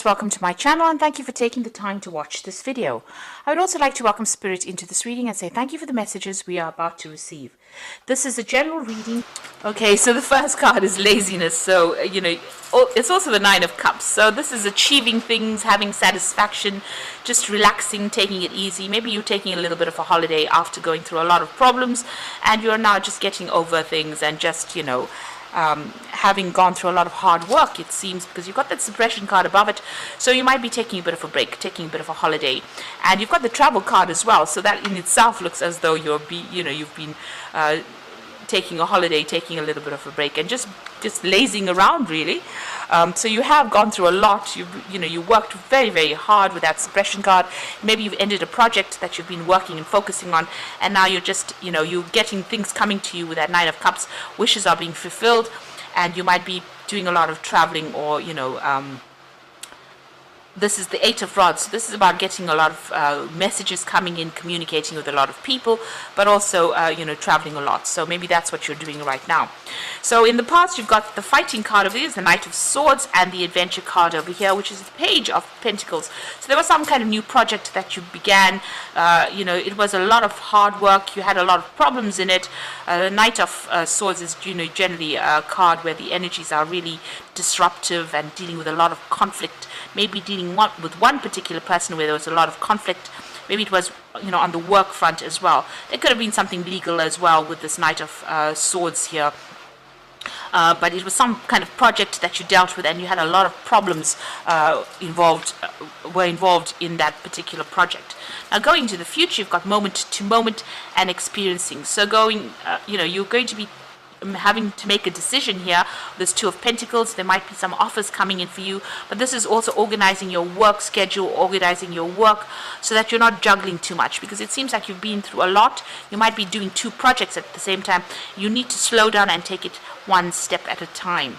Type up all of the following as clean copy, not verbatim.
Welcome to my channel and thank you for taking the time to watch this video. I would also like to welcome Spirit into this reading and say thank you for the messages we are about to receive. This is a general reading. Okay, so the first card is laziness. So, it's also the Nine of Cups. So this is achieving things, having satisfaction, just relaxing, taking it easy. Maybe you're taking a little bit of a holiday after going through a lot of problems and you're now just getting over things and just, having gone through a lot of hard work, it seems, because you've got that suppression card above it. So you might be taking a bit of a break, taking a bit of a holiday. And you've got the travel card as well. So that in itself looks as though you've been taking a holiday, taking a little bit of a break, and just lazing around, really. So you have gone through a lot. You worked very, very hard with that suppression card. Maybe you've ended a project that you've been working and focusing on, and now you're just, you're getting things coming to you with that Nine of Cups. Wishes are being fulfilled, and you might be doing a lot of traveling, or this is the Eight of Rods. So this is about getting a lot of messages coming in, communicating with a lot of people, but also, traveling a lot. So maybe that's what you're doing right now. So in the past, you've got the fighting card over here, the Knight of Swords, and the adventure card over here, which is the Page of Pentacles. So there was some kind of new project that you began. It was a lot of hard work. You had a lot of problems in it. Knight of Swords is, generally a card where the energies are really disruptive and dealing with a lot of conflict. Maybe dealing with one particular person where there was a lot of conflict. Maybe it was, on the work front as well. There could have been something legal as well with this Knight of Swords here. But it was some kind of project that you dealt with, and you had a lot of problems involved in that particular project. Now, going to the future, you've got moment to moment and experiencing. So you're going to be having to make a decision here. There's Two of Pentacles. There might be some offers coming in for you, but this is also organizing your work schedule, organizing your work so that you're not juggling too much, because it seems like you've been through a lot. You might be doing two projects at the same time. You need to slow down and take it one step at a time.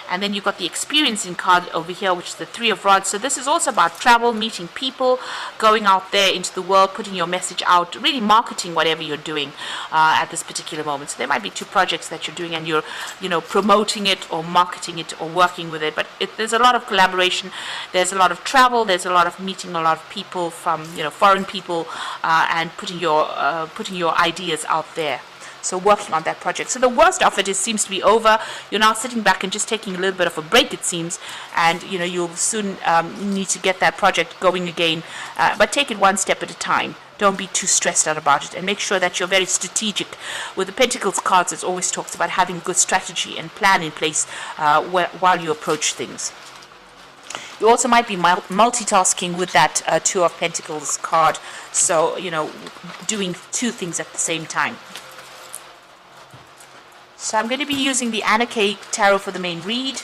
And then you've got the experiencing card over here, which is the Three of Rods. So this is also about travel, meeting people, going out there into the world, putting your message out, really marketing whatever you're doing at this particular moment. So there might be two projects that you're doing and you're, promoting it or marketing it or working with it. But there's a lot of collaboration. There's a lot of travel. There's a lot of meeting a lot of people from, foreign people and putting your ideas out there. So working on that project. So the worst of it seems to be over. You're now sitting back and just taking a little bit of a break, it seems. And, you'll soon need to get that project going again. But take it one step at a time. Don't be too stressed out about it. And make sure that you're very strategic. With the Pentacles cards, it always talks about having good strategy and plan in place while you approach things. You also might be multitasking with that Two of Pentacles card. So, doing two things at the same time. So I'm going to be using the Anna K Tarot for the main read.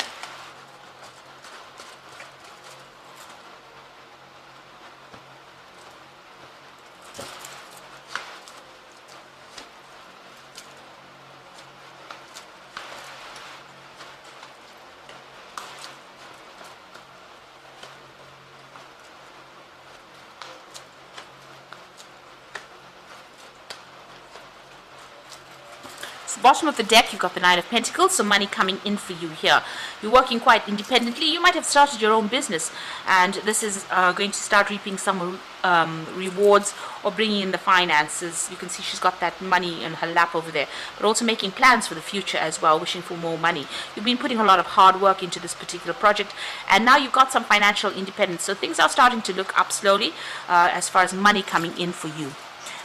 Bottom of the deck, you've got the Nine of Pentacles, so money coming in for you here. You're working quite independently. You might have started your own business, and this is going to start reaping some rewards or bringing in the finances. You can see she's got that money in her lap over there, but also making plans for the future as well, wishing for more money. You've been putting a lot of hard work into this particular project, and now you've got some financial independence. So things are starting to look up slowly as far as money coming in for you.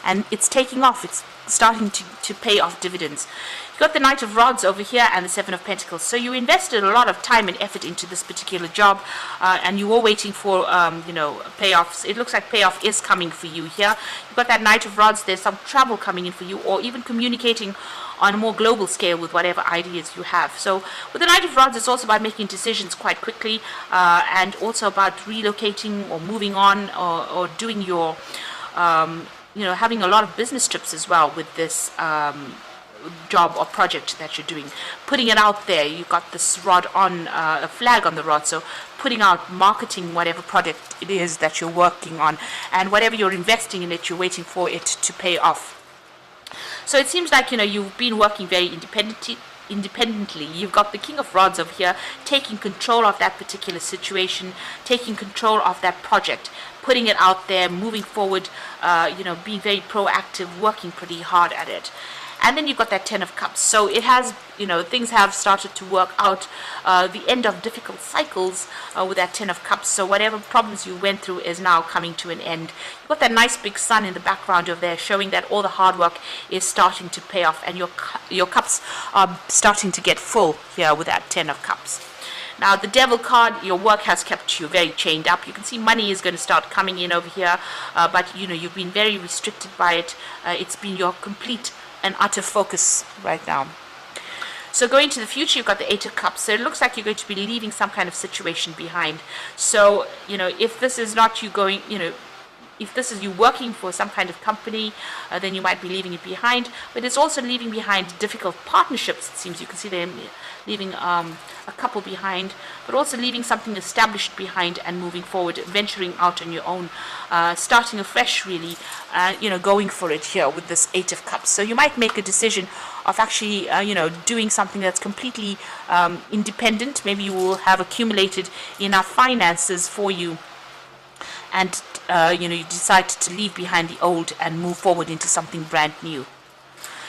And it's taking off. It's starting to pay off dividends. You've got the Knight of Rods over here and the Seven of Pentacles. So you invested a lot of time and effort into this particular job, and you were waiting for, payoffs. It looks like payoff is coming for you here. You've got that Knight of Rods. There's some travel coming in for you, or even communicating on a more global scale with whatever ideas you have. So with the Knight of Rods, it's also about making decisions quite quickly, and also about relocating or moving on, or doing your having a lot of business trips as well with this job or project that you're doing. Putting it out there. You've got this rod on, a flag on the rod, so putting out, marketing whatever project it is that you're working on, and whatever you're investing in it, you're waiting for it to pay off. So it seems like, you've been working very independently, independently. You've got the King of Rods over here taking control of that particular situation, taking control of that project, putting it out there, moving forward, being very proactive, working pretty hard at it. And then you've got that Ten of Cups. So it has, things have started to work out. The end of difficult cycles with that Ten of Cups. So whatever problems you went through is now coming to an end. You've got that nice big sun in the background over there, showing that all the hard work is starting to pay off, and your cups are starting to get full here with that Ten of Cups. Now the Devil card, your work has kept you very chained up. You can see money is going to start coming in over here, but you've been very restricted by it. It's been your complete and utter focus right now. So going to the future, you've got the Eight of Cups. So it looks like you're going to be leaving some kind of situation behind. So, if this is not you going, if this is you working for some kind of company, then you might be leaving it behind. But it's also leaving behind difficult partnerships, it seems. You can see them leaving a couple behind, but also leaving something established behind and moving forward, venturing out on your own, starting afresh, really, going for it here with this Eight of Cups. So you might make a decision of actually, doing something that's completely independent. Maybe you will have accumulated enough finances for you, and you decide to leave behind the old and move forward into something brand new.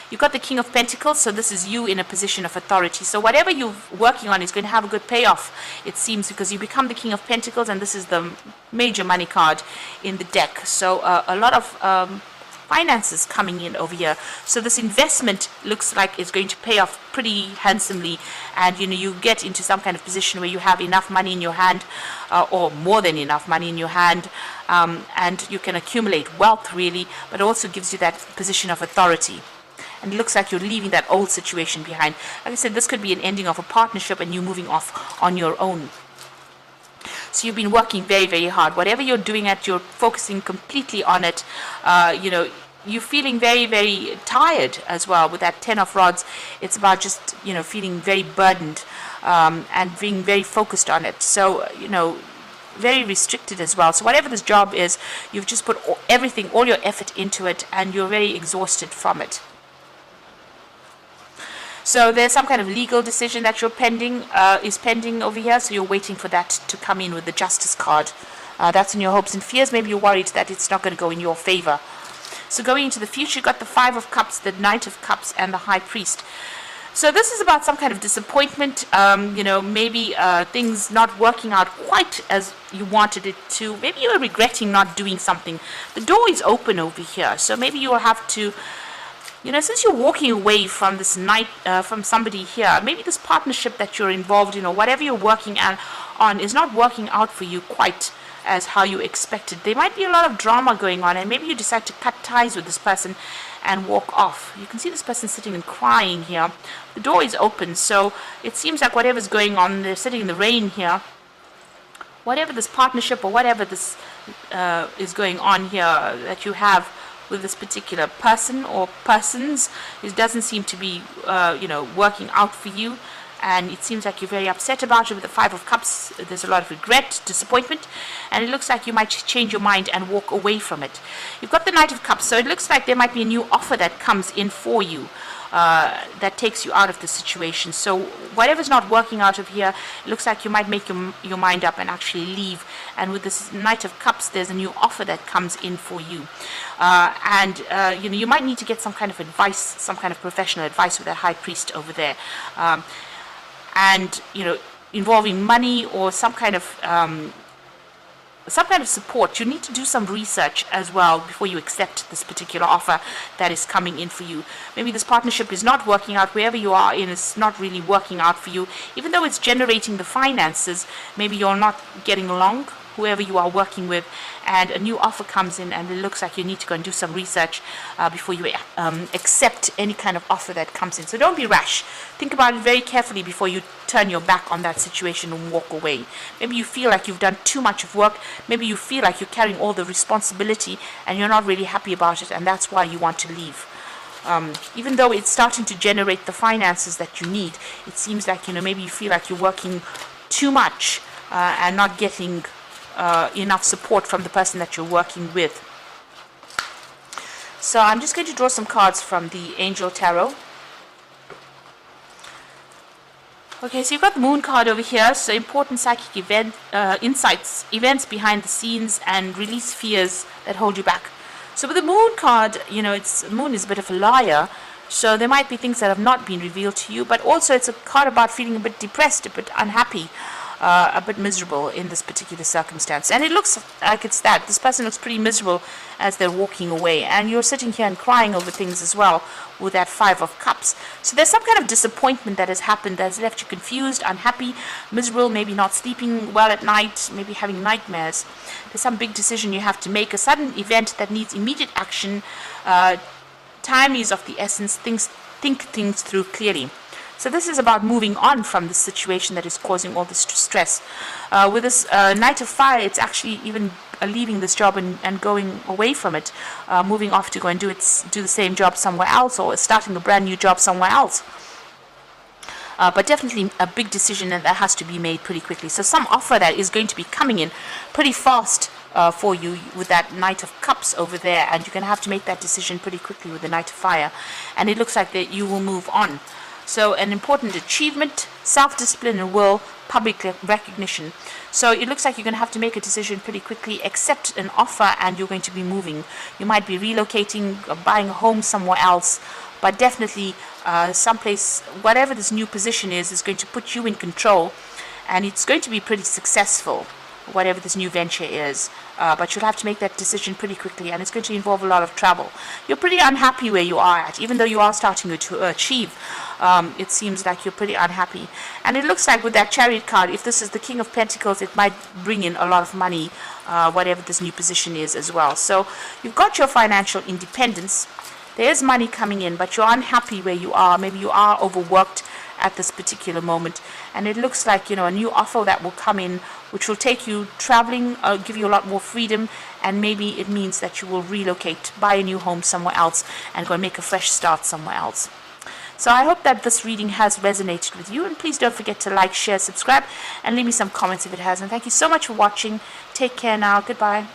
You've got the King of Pentacles, so this is you in a position of authority. So whatever you're working on is going to have a good payoff, it seems, because you become the King of Pentacles, and this is the major money card in the deck. So a lot of finances coming in over here. So this investment looks like it's going to pay off pretty handsomely, and you get into some kind of position where you have enough money in your hand, or more than enough money in your hand, and you can accumulate wealth, really, but it also gives you that position of authority. And it looks like you're leaving that old situation behind. Like I said, this could be an ending of a partnership and you moving off on your own. So you've been working very, very hard. Whatever you're doing you're focusing completely on it. You're feeling very, very tired as well with that Ten of Rods. It's about just, feeling very burdened, and being very focused on it. So, very restricted as well. So whatever this job is, you've just put everything, all your effort into it, and you're very exhausted from it. So there's some kind of legal decision that you're is pending over here. So you're waiting for that to come in with the Justice card. That's in your hopes and fears. Maybe you're worried that it's not going to go in your favor. So going into the future, you've got the Five of Cups, the Knight of Cups, and the High Priest. So this is about some kind of disappointment, maybe things not working out quite as you wanted it to. Maybe you're regretting not doing something. The door is open over here. So maybe you'll have to, since you're walking away from this from somebody here, maybe this partnership that you're involved in, or whatever you're working on is not working out for you quite as how you expected. There might be a lot of drama going on, and maybe you decide to cut ties with this person and walk off. You can see this person sitting and crying here. The door is open, so it seems like whatever's going on, they're sitting in the rain here. Whatever this partnership or whatever this is going on here that you have with this particular person or persons, it doesn't seem to be working out for you, and it seems like you're very upset about it. With the Five of Cups, there's a lot of regret, disappointment, and it looks like you might change your mind and walk away from it. You've got the Knight of Cups, so it looks like there might be a new offer that comes in for you, that takes you out of the situation. So whatever's not working out of here, it looks like you might make your mind up and actually leave. And with this Knight of Cups, there's a new offer that comes in for you. You might need to get some kind of advice, some kind of professional advice with that High Priest over there. Involving money or some kind of support. You need to do some research as well before you accept this particular offer that is coming in for you. Maybe this partnership is not working out. Wherever you are in, it's not really working out for you. Even though it's generating the finances, maybe you're not getting along, whoever you are working with, and a new offer comes in, and it looks like you need to go and do some research before you accept any kind of offer that comes in. So don't be rash. Think about it very carefully before you turn your back on that situation and walk away. Maybe you feel like you've done too much of work. Maybe you feel like you're carrying all the responsibility and you're not really happy about it, and that's why you want to leave. Even though it's starting to generate the finances that you need, it seems like, maybe you feel like you're working too much and not getting enough support from the person that you're working with. So I'm just going to draw some cards from the Angel Tarot. Okay, so you've got the moon card over here. So important psychic insights, events behind the scenes, and release fears that hold you back. So with the moon card, moon is a bit of a liar. So there might be things that have not been revealed to you, but also it's a card about feeling a bit depressed, a bit unhappy, a bit miserable in this particular circumstance. And it looks like it's that. This person looks pretty miserable as they're walking away. And you're sitting here and crying over things as well with that Five of Cups. So there's some kind of disappointment that has happened that has left you confused, unhappy, miserable, maybe not sleeping well at night, maybe having nightmares. There's some big decision you have to make, a sudden event that needs immediate action. Time is of the essence. Think things through clearly. So this is about moving on from the situation that is causing all this stress. With this Knight of Fire, it's actually even leaving this job and going away from it, moving off to go and do the same job somewhere else, or starting a brand new job somewhere else. But definitely a big decision that has to be made pretty quickly. So some offer that is going to be coming in pretty fast for you with that Knight of Cups over there, and you're going to have to make that decision pretty quickly with the Knight of Fire. And it looks like that you will move on. So an important achievement, self-discipline and will, public recognition. So it looks like you're going to have to make a decision pretty quickly, accept an offer, and you're going to be moving. You might be relocating, buying a home somewhere else, but definitely someplace, whatever this new position is going to put you in control, and it's going to be pretty successful, whatever this new venture is. But you'll have to make that decision pretty quickly, and it's going to involve a lot of travel. You're pretty unhappy where you are at, even though you are starting to achieve. It seems like you're pretty unhappy. And it looks like with that Chariot card, if this is the King of Pentacles, it might bring in a lot of money, whatever this new position is as well. So you've got your financial independence. There's money coming in, but you're unhappy where you are. Maybe you are overworked at this particular moment, and it looks like a new offer that will come in, which will take you traveling, give you a lot more freedom, and maybe it means that you will relocate, buy a new home somewhere else, and go and make a fresh start somewhere else. So I hope that this reading has resonated with you, and please don't forget to like, share, subscribe, and leave me some comments if it has. And thank you so much for watching. Take care now. Goodbye.